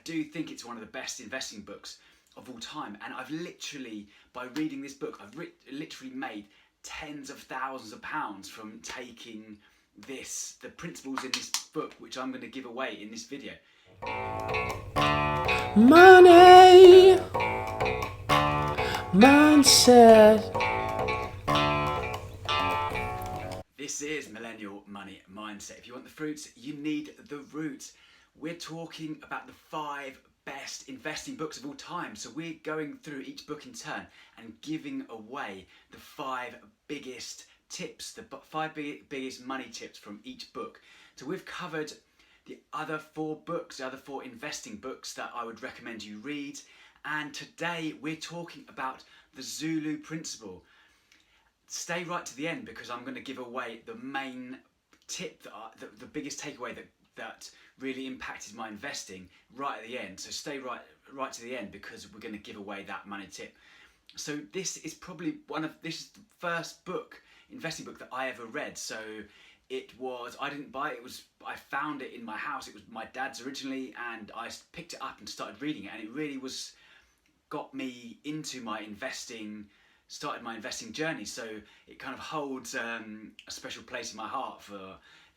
do think it's one of the best investing books of all time. And I've literally, by reading this book, I've literally made tens of thousands of pounds from taking the principles in this book, which I'm going to give away in this video. Money mindset. This is Millennial Money Mindset. If you want the fruits, you need the roots. We're talking about the 5 best investing books of all time. So we're going through each book in turn and giving away the 5 biggest tips, the 5 biggest money tips from each book. So we've covered the other 4 books, the other 4 investing books that I would recommend you read. And today we're talking about the Zulu Principle. Stay right to the end because I'm going to give away the main tip, the biggest takeaway that really impacted my investing right at the end. So stay right to the end because we're going to give away that money tip. So this is probably this is the first investing book that I ever read. So I didn't buy it, I found it in my house. It was my dad's originally, and I picked it up and started reading it, and it really got me into started my investing journey. So it kind of holds a special place in my heart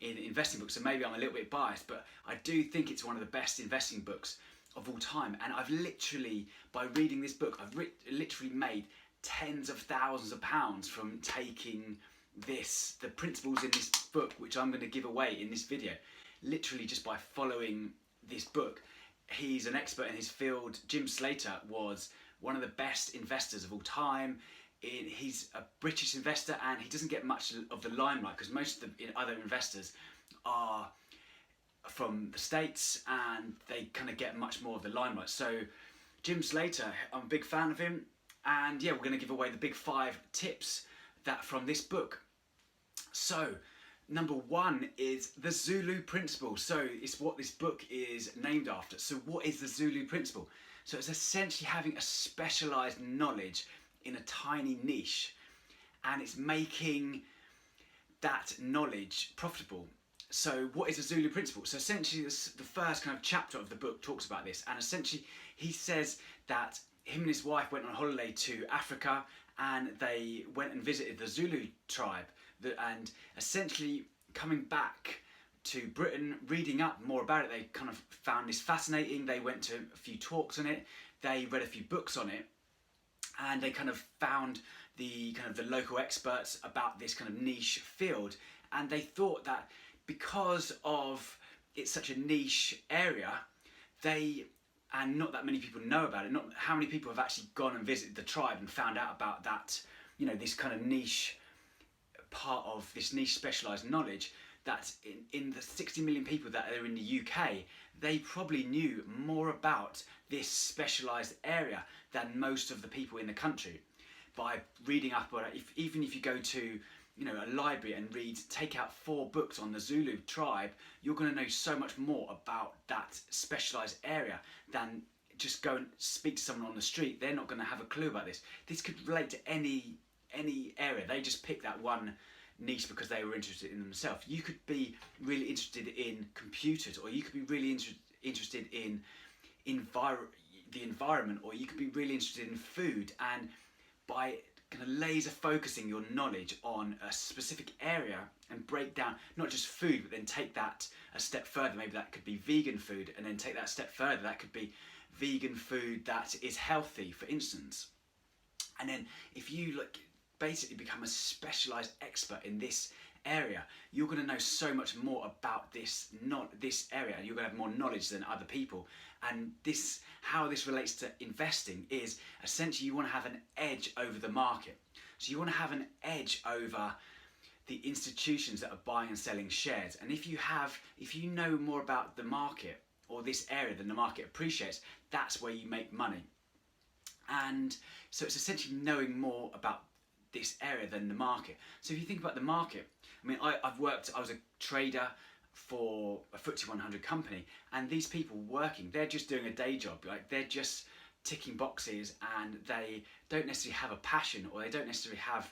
in investing books. So maybe I'm a little bit biased, but I do think it's one of the best investing books of all time. And I've literally, by reading this book, I've literally made tens of thousands of pounds from taking the principles in this book, which I'm going to give away in this video, literally just by following this book. He's an expert in his field. Jim Slater was one of the best investors of all time. He's a British investor, and he doesn't get much of the limelight because most of the other investors are from the States and they kind of get much more of the limelight. So Jim Slater, I'm a big fan of him, and yeah, we're going to give away the big 5 tips from this book. So number 1 is the Zulu Principle. So it's what this book is named after. So what is the Zulu Principle? So it's essentially having a specialized knowledge in a tiny niche, and it's making that knowledge profitable. So what is the Zulu Principle? So essentially the first kind of chapter of the book talks about this, and essentially he says that him and his wife went on holiday to Africa, and they went and visited the Zulu tribe, and essentially coming back to Britain, reading up more about it, they kind of found this fascinating. They went to a few talks on it, they read a few books on it, and they kind of found the local experts about this kind of niche field. And they thought that because of it's such a niche area, and not that many people know about it, not how many people have actually gone and visited the tribe and found out about that, this kind of niche part of this niche specialized knowledge, that in the 60 million people that are in the UK, they probably knew more about this specialized area than most of the people in the country. By reading up on it, even if you go to a library and take out 4 books on the Zulu tribe, you're going to know so much more about that specialized area than just go and speak to someone on the street. They're not going to have a clue about this. This could relate to any area. They just picked that one niche because they were interested in themselves. You could be really interested in computers, or you could be really interested in the environment, or you could be really interested in food. And by kind of laser focusing your knowledge on a specific area and break down not just food, but then take that a step further, maybe that could be vegan food, and then take that a step further, that could be vegan food that is healthy, for instance. And then if you basically become a specialized expert in this area, you're going to know so much more about this area, and you're going to have more knowledge than other people. And how this relates to investing is essentially you want to have an edge over the market. So you want to have an edge over the institutions that are buying and selling shares. And if you know more about the market or this area than the market appreciates, that's where you make money. And so it's essentially knowing more about this area than the market. So if you think about the market, I was a trader for a FTSE 100 company, and these people working, they're just doing a day job. They're just ticking boxes, and they don't necessarily have a passion, or they don't necessarily have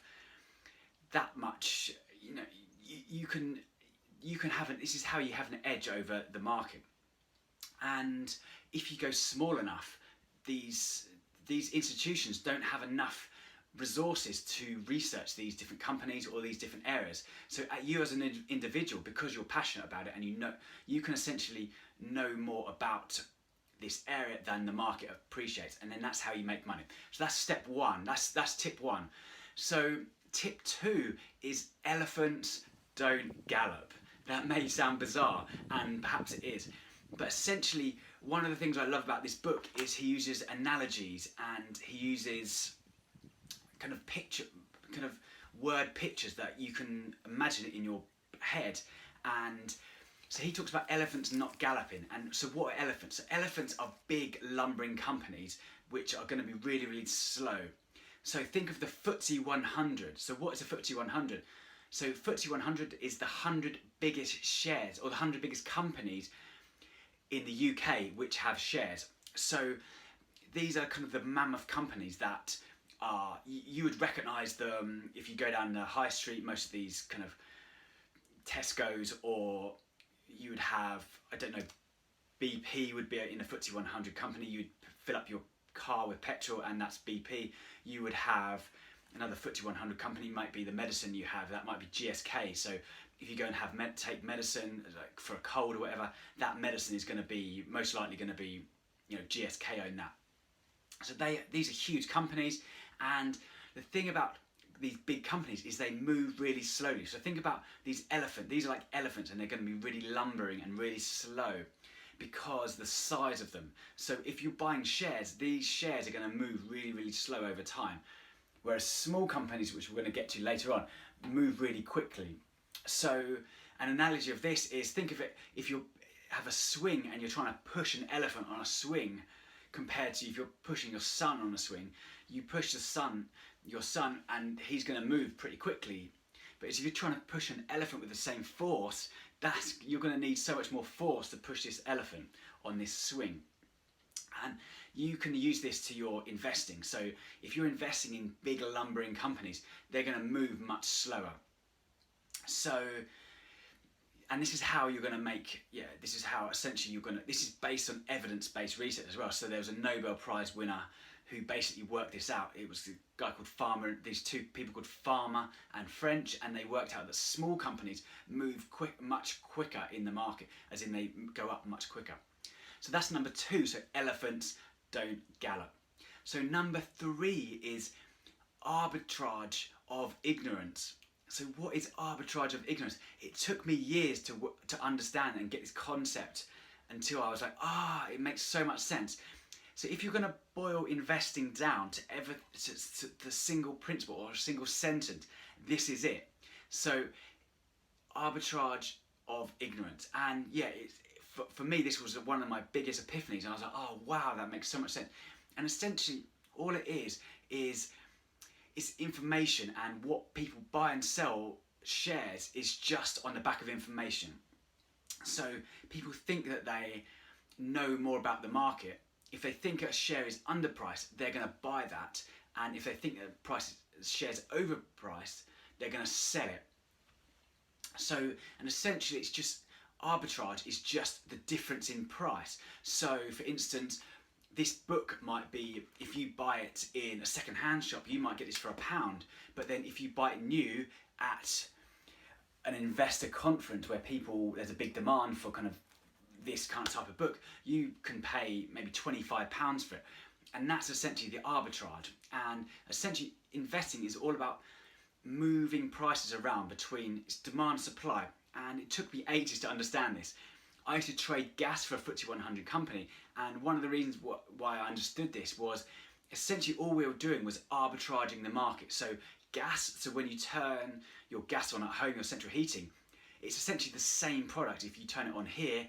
that much. You can have this is how you have an edge over the market. And if you go small enough, these institutions don't have enough resources to research these different companies or these different areas. So you as an individual, because you're passionate about it and you can essentially know more about this area than the market appreciates, and then that's how you make money. So that's step one. That's tip one. So tip two is elephants don't gallop. That may sound bizarre, and perhaps it is, but essentially one of the things I love about this book is he uses analogies, and he uses kind of word pictures that you can imagine it in your head. And so he talks about elephants not galloping. And so what are elephants? So elephants are big lumbering companies which are going to be really, really slow. So think of the FTSE 100. So what is the FTSE 100? So FTSE 100 is the 100 biggest shares, or the 100 biggest companies in the UK which have shares. So these are kind of the mammoth companies that are, you would recognise them if you go down the high street. Most of these kind of Tesco's, or you would have, I don't know, BP would be in a FTSE 100 company. You'd fill up your car with petrol, and that's BP. You would have another FTSE 100 company, might be the medicine you have, that might be GSK. So if you go and have take medicine like for a cold or whatever, that medicine is going to be most likely going to be, you know, GSK own that. So these are huge companies, and the thing about these big companies is they move really slowly. So think about these elephants. These are like elephants, and they're going to be really lumbering and really slow because the size of them. So if you're buying shares, these shares are going to move really, really slow over time. Whereas small companies, which we're going to get to later on, move really quickly. So an analogy of this is, think of it, if you have a swing and you're trying to push an elephant on a swing, compared to if you're pushing your son on a swing, you push your son, and he's going to move pretty quickly. But if you're trying to push an elephant with the same force, you're going to need so much more force to push this elephant on this swing. And you can use this to your investing. So if you're investing in big lumbering companies, they're going to move much slower. So, and this is how you're going to make, this is how essentially this is based on evidence-based research as well. So there was a Nobel Prize winner who basically worked this out. It was a guy called Farmer, these two people called Farmer and French, and they worked out that small companies move much quicker in the market, as in they go up much quicker. So that's number two, so elephants don't gallop. So number three is arbitrage of ignorance. So what is arbitrage of ignorance? It took me years to understand and get this concept until I was like, it makes so much sense. So if you're going to boil investing down to the single principle or a single sentence, this is it. So arbitrage of ignorance. And for me, this was one of my biggest epiphanies. And I was like, oh wow, that makes so much sense. And essentially all it is it's information, and what people buy and sell shares is just on the back of information. So people think that they know more about the market. If they think a share is underpriced, they're going to buy that. And if they think that the share's overpriced, they're going to sell it. So, and essentially it's just, arbitrage is just the difference in price. So for instance, this book might be, if you buy it in a second-hand shop, you might get this for £1. But then if you buy it new at an investor conference where there's a big demand for kind of this kind of type of book, you can pay maybe £25 for it. And that's essentially the arbitrage. And essentially investing is all about moving prices around between demand and supply. And it took me ages to understand this. I used to trade gas for a FTSE 100 company, and one of the reasons why I understood this was essentially all we were doing was arbitraging the market. So gas, so when you turn your gas on at home, your central heating, it's essentially the same product if you turn it on here,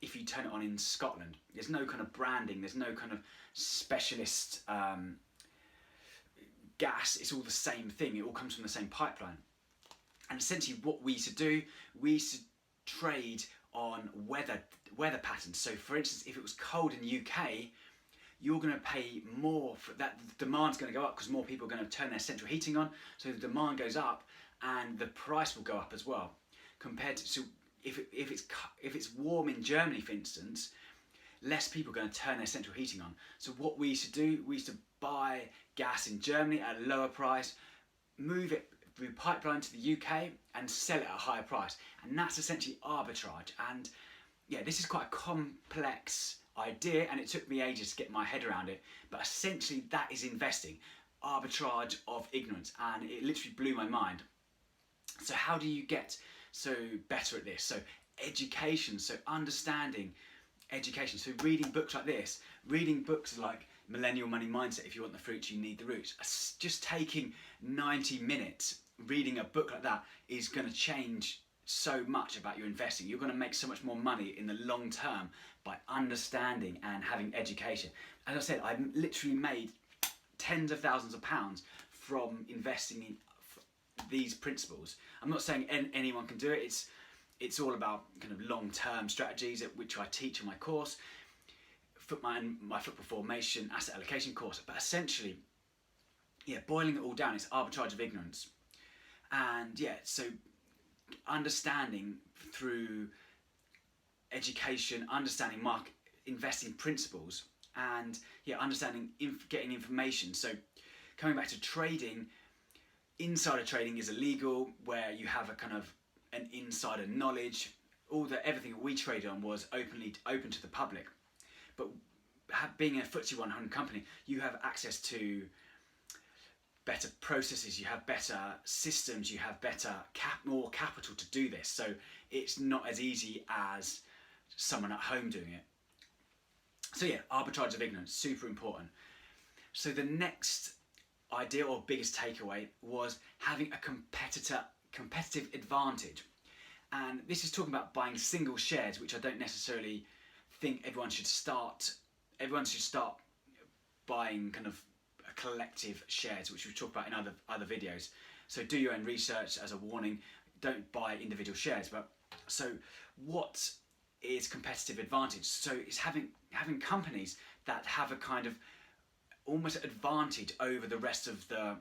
if you turn it on in Scotland. There's no kind of branding, there's no kind of specialist gas, it's all the same thing, it all comes from the same pipeline. And essentially what we used to do, we used to trade on weather patterns. So for instance, if it was cold in the UK, you're going to pay more for that. The demand's going to go up because more people are going to turn their central heating on. So the demand goes up and the price will go up as well. Compared to, so if it's warm in Germany, for instance, less people are going to turn their central heating on. So what we used to do, we used to buy gas in Germany at a lower price, move it through pipeline to the UK and sell it at a higher price. And that's essentially arbitrage. And yeah, this is quite a complex idea and it took me ages to get my head around it. But essentially that is investing, arbitrage of ignorance. And it literally blew my mind. So how do you get so better at this? So education, so understanding education. So reading books like this, reading books like Millennial Money Mindset, if you want the fruits, you need the roots. Just taking 90 minutes reading a book like that is going to change so much about your investing. You're going to make so much more money in the long term by understanding and having education. As I said, I've literally made tens of thousands of pounds from investing in these principles. I'm not saying anyone can do it. It's all about kind of long-term strategies, which I teach in my course, my football formation, asset allocation course. But essentially, yeah, boiling it all down, it's arbitrage of ignorance. And yeah, so understanding through education, understanding investing principles, and yeah, understanding getting information. So coming back to trading, insider trading is illegal, where you have a kind of an insider knowledge. Everything we traded on was open to the public. But being a FTSE 100 company, you have access to better processes, you have better systems, you have more capital to do this. So it's not as easy as someone at home doing it. So yeah, arbitrage of ignorance, super important. So the next idea or biggest takeaway was having a competitive advantage. And this is talking about buying single shares, which I don't necessarily think everyone should start buying kind of collective shares, which we talk about in other videos. So do your own research. As a warning, don't buy individual shares. But so what is competitive advantage? So it's having companies that have a kind of almost advantage over the rest of the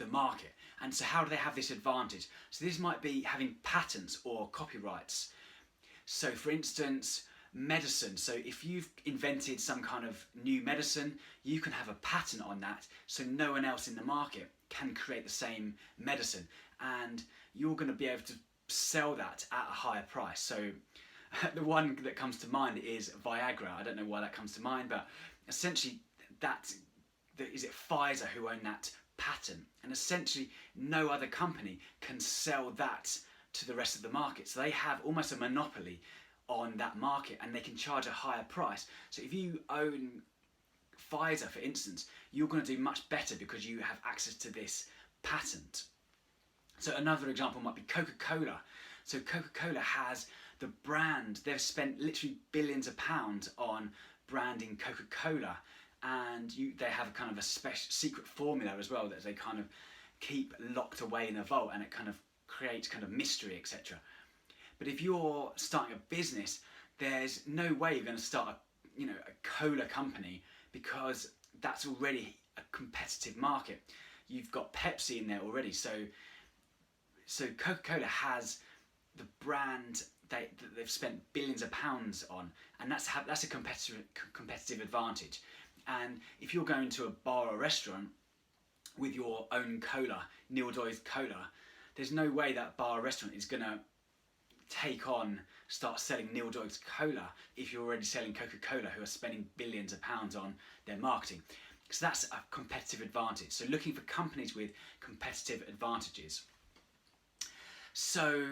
market. And so how do they have this advantage? So this might be having patents or copyrights. So for instance, medicine. So if you've invented some kind of new medicine, you can have a patent on that, so no one else in the market can create the same medicine, and you're going to be able to sell that at a higher price. So the one that comes to mind is Viagra. I don't know why that comes to mind, but essentially is it Pfizer who own that patent, and essentially no other company can sell that to the rest of the market. So they have almost a monopoly on that market, and they can charge a higher price. So if you own Pfizer, for instance, you're going to do much better because you have access to this patent. So another example might be Coca-Cola. So Coca-Cola has the brand. They've spent literally billions of pounds on branding Coca-Cola, and they have a kind of a special secret formula as well that they kind of keep locked away in a vault, and it kind of creates kind of mystery, etc. But if you're starting a business, there's no way you're going to start a cola company, because that's already a competitive market. You've got Pepsi in there already. So Coca-Cola has the brand that they've spent billions of pounds on, and that's a competitive advantage. And if you're going to a bar or restaurant with your own cola, Neil Doy's cola, there's no way that bar or restaurant is going to start selling Neil Doy's cola if you're already selling Coca-Cola, who are spending billions of pounds on their marketing. So that's a competitive advantage. So looking for companies with competitive advantages. So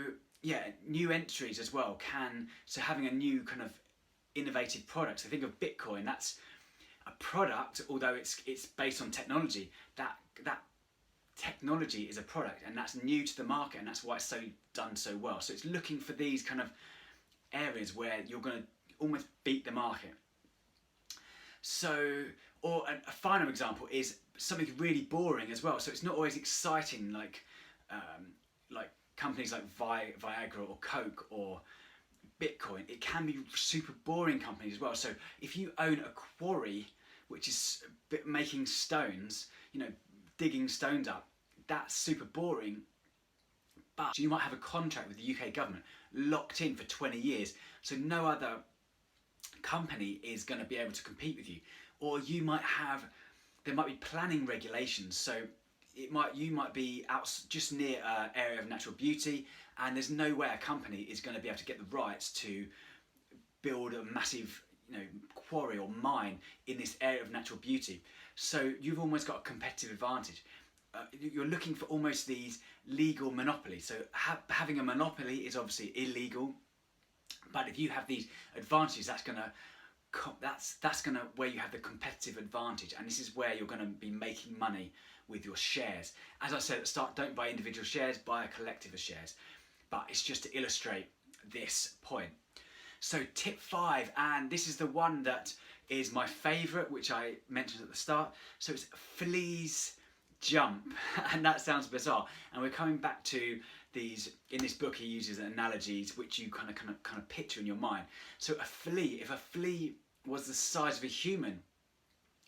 yeah, new entries as well so having a new kind of innovative product. So think of Bitcoin. That's a product, although it's based on technology. That technology is a product, and that's new to the market, and that's why it's done so well. So it's looking for these kind of areas where you're going to almost beat the market. So, or a final example is something really boring as well. So it's not always exciting, like companies like Viagra or Coke or Bitcoin. It can be super boring companies as well. So if you own a quarry, which is making stones, digging stones up, that's super boring. But you might have a contract with the UK government locked in for 20 years. So no other company is going to be able to compete with you, or there might be planning regulations. So you might be out just near an area of natural beauty, and there's no way a company is going to be able to get the rights to build a massive quarry or mine in this area of natural beauty. So you've almost got a competitive advantage. You're looking for almost these legal monopolies. So having a monopoly is obviously illegal, but if you have these advantages, that's gonna where you have the competitive advantage, and this is where you're going to be making money with your shares. As I said at the start, don't buy individual shares, buy a collective of shares. But it's just to illustrate this point. So tip 5, and this is the one that is my favourite, which I mentioned at the start. So it's Flea Jump, and that sounds bizarre. And we're coming back to these. In this book, he uses analogies which you kind of picture in your mind. So if a flea was the size of a human,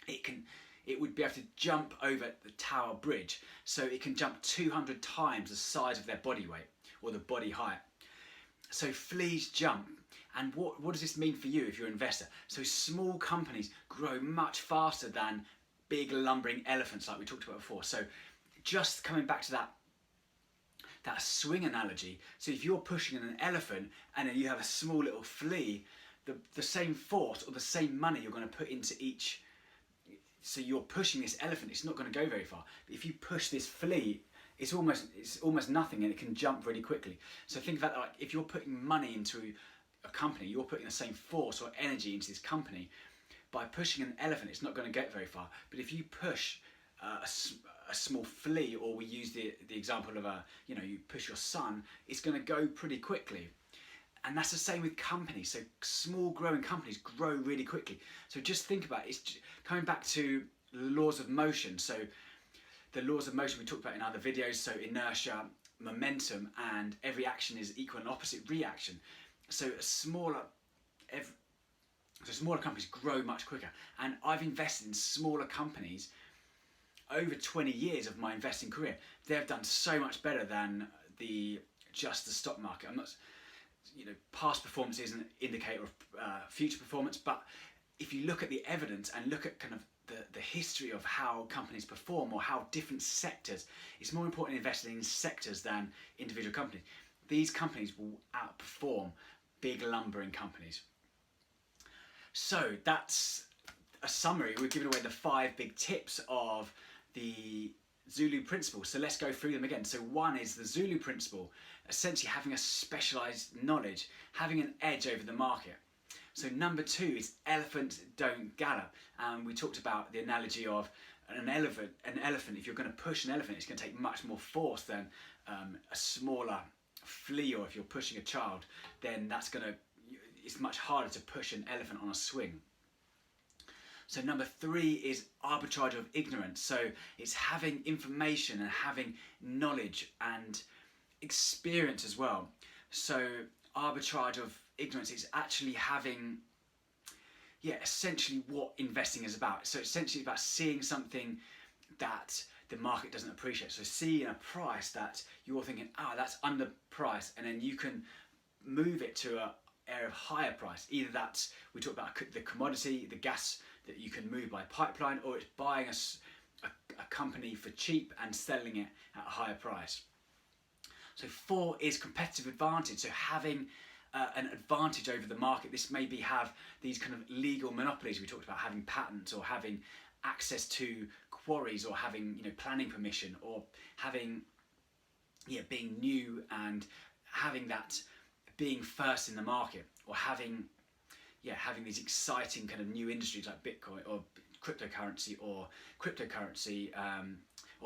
it would be able to jump over the Tower Bridge. So it can jump 200 times the size of their body weight or the body height. So fleas jump. And what does this mean for you if you're an investor? So small companies grow much faster than big lumbering elephants, like we talked about before. So just coming back to that swing analogy. So if you're pushing an elephant and then you have a small little flea, the same force or the same money you're going to put into each. So you're pushing this elephant, it's not going to go very far. But if you push this flea, it's almost nothing, and it can jump really quickly. So think about that, like if you're putting money into a company, you're putting the same force or energy into this company. By pushing an elephant, it's not going to get very far. But if you push a small flea, or we use the example of you push your son, it's going to go pretty quickly. And that's the same with companies. So small growing companies grow really quickly. So just think about it. It's coming back to the laws of motion. So the laws of motion we talked about in other videos. So inertia, momentum, and every action is equal and opposite reaction. So smaller companies grow much quicker. And I've invested in smaller companies over 20 years of my investing career. They've done so much better than just the stock market. I'm not, past performance is an indicator of future performance, but if you look at the evidence and look at kind of the history of how companies perform or how different sectors, it's more important investing in sectors than individual companies. These companies will outperform big lumbering companies. So that's a summary. We're giving away the 5 big tips of the Zulu Principle. So let's go through them again. So 1 is the Zulu Principle, essentially having a specialised knowledge, having an edge over the market. So number 2 is elephants don't gallop. And we talked about the analogy of an elephant. If you're going to push an elephant, it's going to take much more force than a smaller flea, or if you're pushing a child, then it's much harder to push an elephant on a swing. So number 3 is arbitrage of ignorance. So it's having information and having knowledge and experience as well. So arbitrage of ignorance is actually having, essentially what investing is about. So essentially about seeing something that the market doesn't appreciate. So seeing a price that you're thinking, that's underpriced, and then you can move it to an area of higher price. Either that's, we talk about the commodity, the gas that you can move by pipeline, or it's buying a company for cheap and selling it at a higher price. So 4 is competitive advantage. So having an advantage over the market. This maybe have these kind of legal monopolies we talked about, having patents or having access to quarries or having planning permission, or having being new and having that being first in the market, or having these exciting kind of new industries like Bitcoin or cryptocurrency or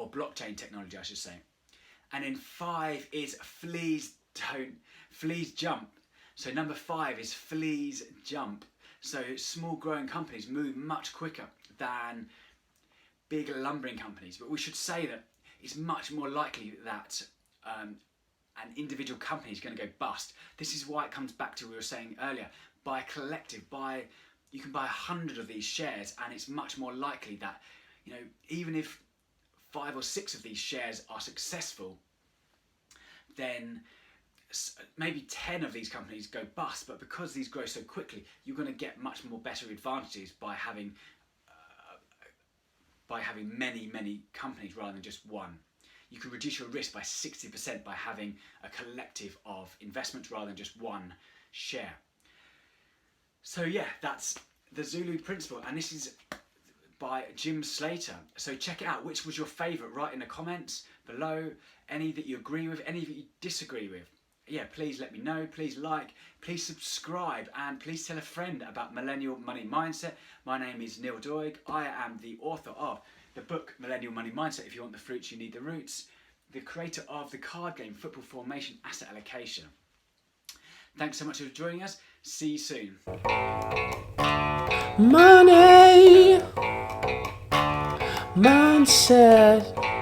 blockchain technology, I should say. And then 5 is fleas jump. So number 5 is fleas jump. So small growing companies move much quicker than big lumbering companies. But we should say that it's much more likely that an individual company is going to go bust. This is why it comes back to what we were saying earlier. Buy a collective, you can buy 100 of these shares, and it's much more likely that, even if 5 or 6 of these shares are successful, then maybe 10 of these companies go bust, but because these grow so quickly, you're going to get much more better advantages by having many companies rather than just one. You can reduce your risk by 60% by having a collective of investments rather than just one share. So yeah, that's the Zulu Principle, and this is by Jim Slater. So check it out. Which was your favourite? Write in the comments below. Any that you agree with, any that you disagree with. Yeah, please let me know. Please like, please subscribe, and please tell a friend about Millennial Money Mindset. My name is Neil Doig. I am the author of the book Millennial Money Mindset. If you want the fruits, you need the roots. The creator of the card game Football Formation Asset Allocation. Thanks so much for joining us. See you soon. Money mindset.